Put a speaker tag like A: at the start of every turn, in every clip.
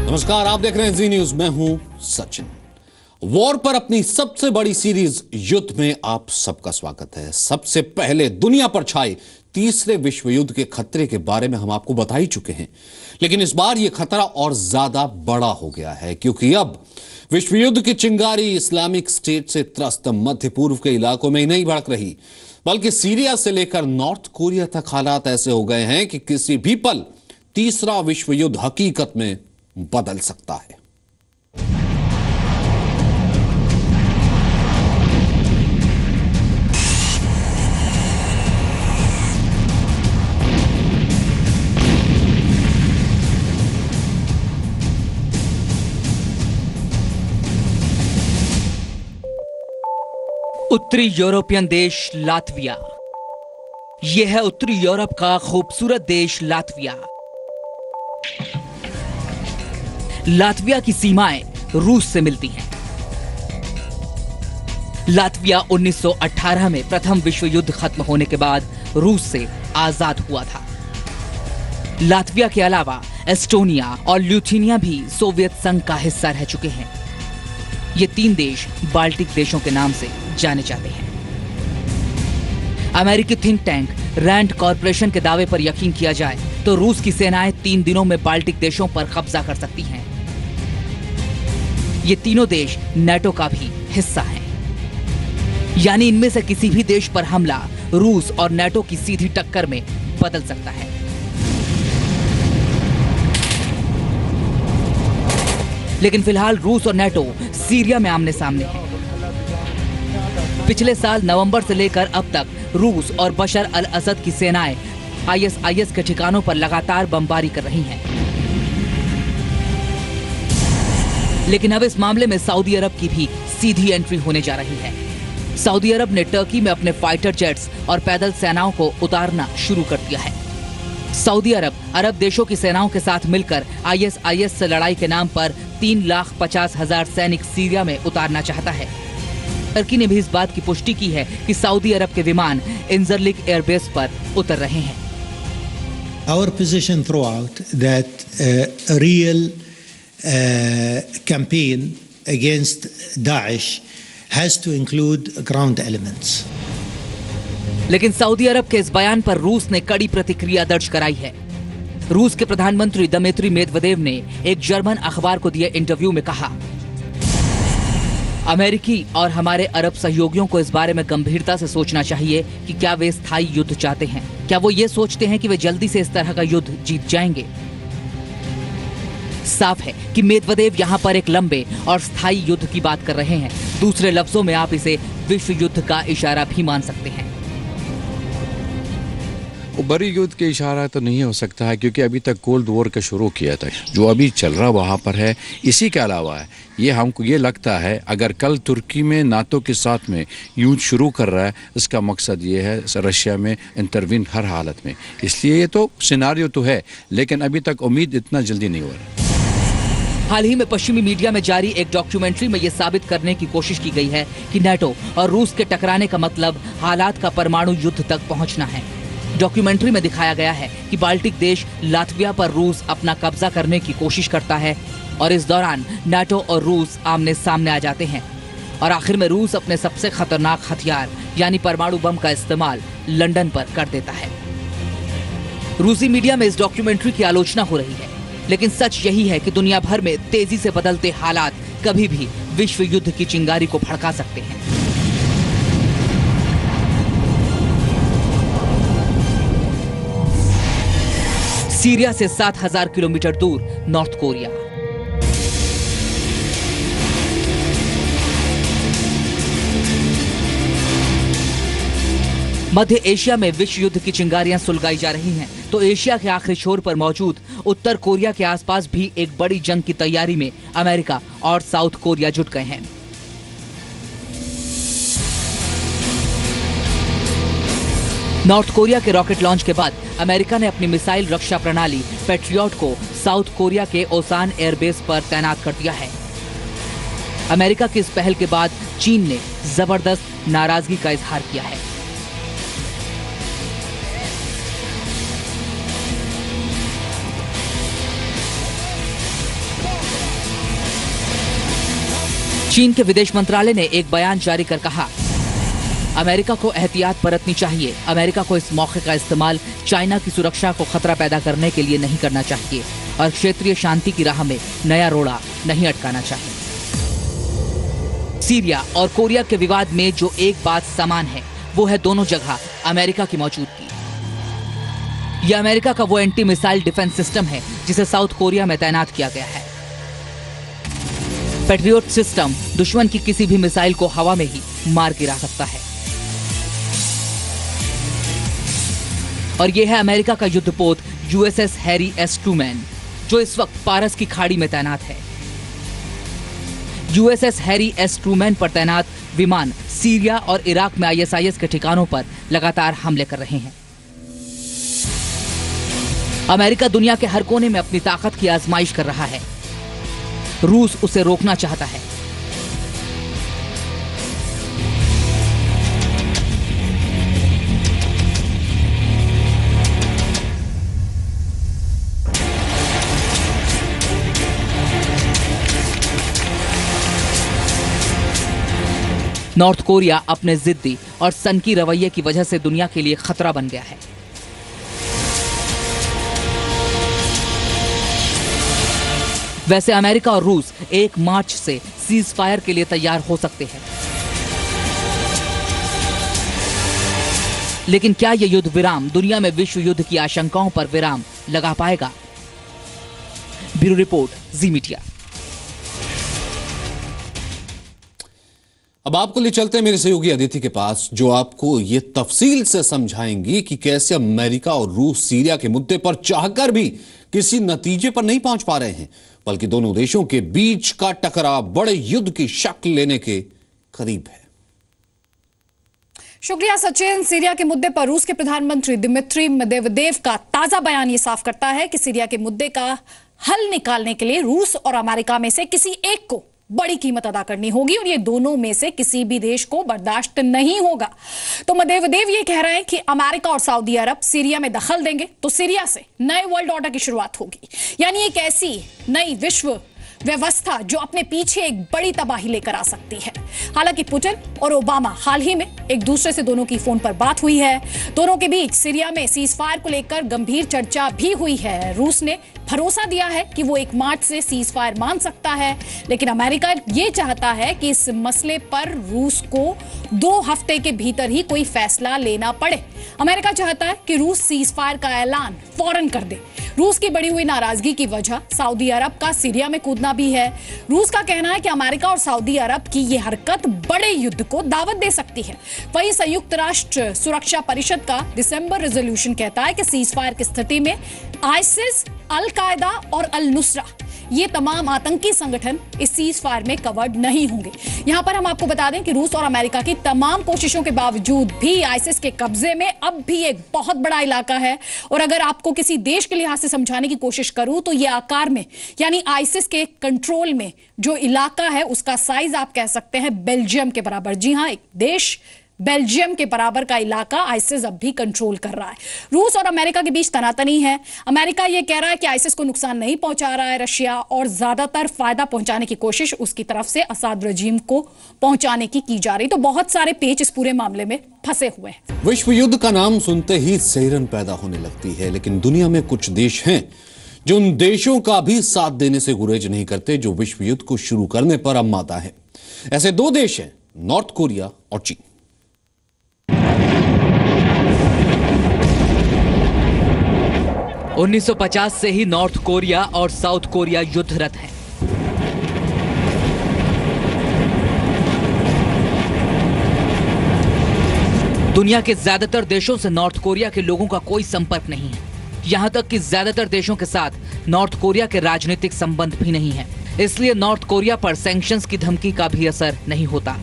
A: नमस्कार, आप देख रहे हैं जी न्यूज। मैं हूं सचिन। वॉर पर अपनी सबसे बड़ी सीरीज युद्ध में आप सबका स्वागत है। सबसे पहले दुनिया पर छाए तीसरे विश्व युद्ध के खतरे के बारे में हम आपको बता ही चुके हैं, लेकिन इस बार यह खतरा और ज्यादा बड़ा हो गया है, क्योंकि अब विश्व युद्ध की चिंगारी इस्लामिक स्टेट से त्रस्त मध्य पूर्व के इलाकों में ही नहीं भड़क रही, बल्कि सीरिया से लेकर नॉर्थ कोरिया तक हालात ऐसे हो गए हैं कि किसी भी पल तीसरा विश्व युद्ध हकीकत में बदल सकता है।
B: उत्तरी यूरोपियन देश लातविया। यह है उत्तरी यूरोप का खूबसूरत देश लातविया। लातविया की सीमाएं रूस से मिलती हैं। लातविया 1918 में प्रथम विश्व युद्ध खत्म होने के बाद रूस से आजाद हुआ था। लातविया के अलावा एस्टोनिया और ल्यूथेनिया भी सोवियत संघ का हिस्सा रह चुके हैं। ये तीन देश बाल्टिक देशों के नाम से जाने जाते हैं। अमेरिकी थिंक टैंक रैंड कॉरपोरेशन के दावे पर यकीन किया जाए तो रूस की सेनाएं 3 दिनों में बाल्टिक देशों पर कब्जा कर सकती हैं। ये तीनों देश नाटो का भी हिस्सा हैं। यानी इनमें से किसी भी देश पर हमला रूस और नाटो की सीधी टक्कर में बदल सकता है। लेकिन फिलहाल रूस और नाटो सीरिया में आमने सामने हैं। पिछले साल नवंबर से लेकर अब तक रूस और बशर अल असद की सेनाएं आईएसआईएस के ठिकानों पर लगातार बमबारी कर रही हैं। लेकिन अब इस मामले में सऊदी अरब की भी सीधी एंट्री होने जा रही है। सऊदी अरब ने टर्की में अपने फाइटर जेट्स और पैदल सेनाओं को उतारना शुरू कर दिया है। सऊदी अरब अरब देशों की सेनाओं के साथ मिलकर आईएसआईएस से लड़ाई के नाम पर 3,50,000 सैनिक सीरिया में उतारना चाहता है। टर्की ने भी इस बात की पुष्टि की है कि सऊदी अरब के विमान इंजरलिक एयरबेस पर उतर रहे हैं।
C: Our position throughout that a real campaign against Daesh has to include ground elements.
B: लेकिन सऊदी अरब के इस बयान पर रूस ने कड़ी प्रतिक्रिया दर्ज कराई है। रूस के प्रधानमंत्री दमित्री मेदवेदेव ने एक जर्मन अखबार को दिए इंटरव्यू में कहा, अमेरिकी और हमारे अरब सहयोगियों को इस बारे में गंभीरता से सोचना चाहिए कि क्या वे स्थायी युद्ध चाहते हैं। क्या वो ये सोचते हैं कि वे जल्दी से इस तरह का युद्ध जीत जाएंगे? साफ है कि मेदवेदेव यहाँ पर एक लंबे और स्थायी युद्ध की बात कर रहे हैं। दूसरे लफ्जों में आप इसे विश्व युद्ध का इशारा भी मान सकते हैं।
D: वो बड़ी युद्ध के इशारा तो नहीं हो सकता है, क्योंकि अभी तक कोल्ड वॉर का शुरू किया था, जो अभी चल रहा वहाँ पर है। इसी के अलावा ये हमको ये लगता है, अगर कल तुर्की में नाटो के साथ में युद्ध शुरू कर रहा है, इसका मकसद ये है रशिया में इंटरवीन हर हालत में। इसलिए ये तो सिनारियो तो है, लेकिन अभी तक उम्मीद इतना जल्दी नहीं हो रहा।
B: हाल ही में पश्चिमी मीडिया में जारी एक डॉक्यूमेंट्री में यह साबित करने की कोशिश की गई है कि नाटो और रूस के टकराने का मतलब हालात का परमाणु युद्ध तक पहुंचना है। डॉक्यूमेंट्री में दिखाया गया है कि बाल्टिक देश लातविया पर रूस अपना कब्जा करने की कोशिश करता है और इस दौरान नाटो और रूस आमने सामने आ जाते हैं और आखिर में रूस अपने सबसे खतरनाक हथियार यानी परमाणु बम का इस्तेमाल लंदन पर कर देता है। रूसी मीडिया में इस डॉक्यूमेंट्री की आलोचना हो रही है, लेकिन सच यही है कि दुनिया भर में तेजी से बदलते हालात कभी भी विश्व युद्ध की चिंगारी को भड़का सकते हैं। सीरिया से 7,000 किलोमीटर दूर नॉर्थ कोरिया। मध्य एशिया में विश्व युद्ध की चिंगारियां सुलगाई जा रही हैं, तो एशिया के आखिरी छोर पर मौजूद उत्तर कोरिया के आसपास भी एक बड़ी जंग की तैयारी में अमेरिका और साउथ कोरिया जुट गए हैं। नॉर्थ कोरिया के रॉकेट लॉन्च के बाद अमेरिका ने अपनी मिसाइल रक्षा प्रणाली पैट्रियट को साउथ कोरिया के ओसान एयरबेस पर तैनात कर दिया है। अमेरिका की इस पहल के बाद चीन ने जबरदस्त नाराजगी का इजहार किया है। चीन के विदेश मंत्रालय ने एक बयान जारी कर कहा, अमेरिका को एहतियात बरतनी चाहिए। अमेरिका को इस मौके का इस्तेमाल चाइना की सुरक्षा को खतरा पैदा करने के लिए नहीं करना चाहिए और क्षेत्रीय शांति की राह में नया रोड़ा नहीं अटकाना चाहिए। सीरिया और कोरिया के विवाद में जो एक बात समान है वो है दोनों जगह अमेरिका की मौजूदगी। यह अमेरिका का वो एंटी मिसाइल डिफेंस सिस्टम है जिसे साउथ कोरिया में तैनात किया गया है। पैट्रियट सिस्टम दुश्मन की किसी भी मिसाइल को हवा में ही मार गिरा सकता है। और यह है अमेरिका का युद्धपोत USS हैरी एस ट्रूमैन, जो इस वक्त पारस की खाड़ी में तैनात है। USS हैरी एस ट्रूमैन पर तैनात विमान सीरिया और इराक में ISIS के ठिकानों पर लगातार हमले कर रहे हैं। अमेरिका दुनिया के हर कोने में अपनी ताकत की आजमाइश कर रहा है। रूस उसे रोकना चाहता है। नॉर्थ कोरिया अपने जिद्दी और सनकी रवैये की वजह से दुनिया के लिए खतरा बन गया है। वैसे अमेरिका और रूस 1 मार्च से सीज फायर के लिए तैयार हो सकते हैं, लेकिन क्या यह युद्ध विराम दुनिया में विश्व युद्ध की आशंकाओं पर विराम लगा पाएगा? ब्यूरो रिपोर्ट, जी मीडिया।
A: अब आपको ले चलते हैं मेरे सहयोगी अदिति के पास, जो आपको ये तफसील से समझाएंगी कि कैसे अमेरिका और रूस सीरिया के मुद्दे पर चाहकर भी किसी नतीजे पर नहीं पहुंच पा रहे हैं, बल्कि दोनों देशों के बीच का टकराव बड़े युद्ध की शक्ल लेने के करीब है।
E: शुक्रिया सचिन। सीरिया के मुद्दे पर रूस के प्रधानमंत्री दिमित्री मेदवेदेव का ताजा बयान ये साफ करता है कि सीरिया के मुद्दे का हल निकालने के लिए रूस और अमेरिका में से किसी एक को बड़ी कीमत अदा करनी होगी और ये दोनों में से किसी भी देश को बर्दाश्त नहीं होगा। तो मेदवेदेव ये कह रहे हैं कि अमेरिका और सऊदी अरब सीरिया में दखल देंगे तो सीरिया से नए वर्ल्ड ऑर्डर की शुरुआत होगी, यानी एक ऐसी नई विश्व व्यवस्था जो अपने पीछे एक बड़ी तबाही लेकर आ सकती है। हालांकि पुतिन और ओबामा हाल ही में एक दूसरे से दोनों की फोन पर बात हुई है। दोनों के बीच सीरिया में सीज फायर को लेकर गंभीर चर्चा भी हुई है। रूस ने भरोसा दिया है कि वो 1 मार्च से सीज फायर मान सकता है, लेकिन अमेरिका ये चाहता है कि इस मसले पर रूस को 2 हफ्ते के भीतर ही कोई फैसला लेना पड़े। अमेरिका चाहता है कि रूस सीज फायर का ऐलान फौरन कर दे। रूस की बढ़ी हुई नाराजगी की वजह सऊदी अरब का सीरिया में कूदना भी है। रूस का कहना है कि अमेरिका और सऊदी अरब की ये हरकत बड़े युद्ध को दावत दे सकती है। वहीं संयुक्त राष्ट्र सुरक्षा परिषद का दिसंबर रेजोल्यूशन कहता है कि सीज फायर की स्थिति में आईसिस, अल कायदा और अल नुसरा, ये तमाम आतंकी संगठन इस सीज फायर में कवर्ड नहीं होंगे। यहां पर हम आपको बता दें कि रूस और अमेरिका की तमाम कोशिशों के बावजूद भी आईसिस के कब्जे में अब भी एक बहुत बड़ा इलाका है। और अगर आपको किसी देश के लिहाज से समझाने की कोशिश करूं तो ये आकार में, यानी आईसिस के कंट्रोल में जो इलाका है उसका साइज आप कह सकते हैं बेल्जियम के बराबर। जी हां, एक देश बेल्जियम के बराबर का इलाका आईसिस अब भी कंट्रोल कर रहा है। रूस और अमेरिका के बीच तनातनी है। अमेरिका यह कह रहा है कि आईसिस को नुकसान नहीं पहुंचा रहा है रशिया, और ज्यादातर फायदा पहुंचाने की कोशिश उसकी तरफ से असद रजीम को पहुंचाने की जा रही। तो बहुत सारे पेच इस पूरे मामले में फंसे हुए हैं।
A: विश्व युद्ध का नाम सुनते ही सैरन पैदा होने लगती है, लेकिन दुनिया में कुछ देश हैं जो उन देशों का भी साथ देने से गुरेज नहीं करते जो विश्व युद्ध को शुरू करने पर अमादा है। ऐसे 2 देश हैं, नॉर्थ कोरिया और चीन।
B: – 1950 से ही नॉर्थ कोरिया और साउथ कोरिया युद्धरत हैं। दुनिया के ज्यादातर देशों से नॉर्थ कोरिया के लोगों का कोई संपर्क नहीं है। यहां तक कि ज्यादातर देशों के साथ नॉर्थ कोरिया के राजनीतिक संबंध भी नहीं है, इसलिए नॉर्थ कोरिया पर सैंक्शंस की धमकी का भी असर नहीं होता।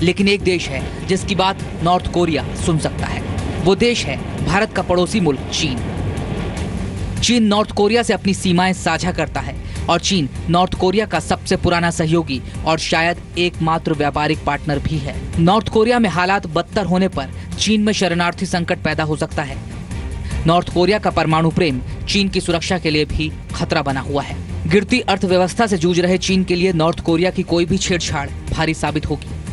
B: लेकिन एक देश है जिसकी बात नॉर्थ कोरिया सुन सकता है। वो देश है भारत का पड़ोसी मुल्क चीन। चीन नॉर्थ कोरिया से अपनी सीमाएं साझा करता है और चीन नॉर्थ कोरिया का सबसे पुराना सहयोगी और शायद एकमात्र व्यापारिक पार्टनर भी है। नॉर्थ कोरिया में हालात बदतर होने पर चीन में शरणार्थी संकट पैदा हो सकता है। नॉर्थ कोरिया का परमाणु प्रेम चीन की सुरक्षा के लिए भी खतरा बना हुआ है। गिरती अर्थव्यवस्था से जूझ रहे चीन के लिए नॉर्थ कोरिया की कोई भी छेड़छाड़ भारी साबित होगी।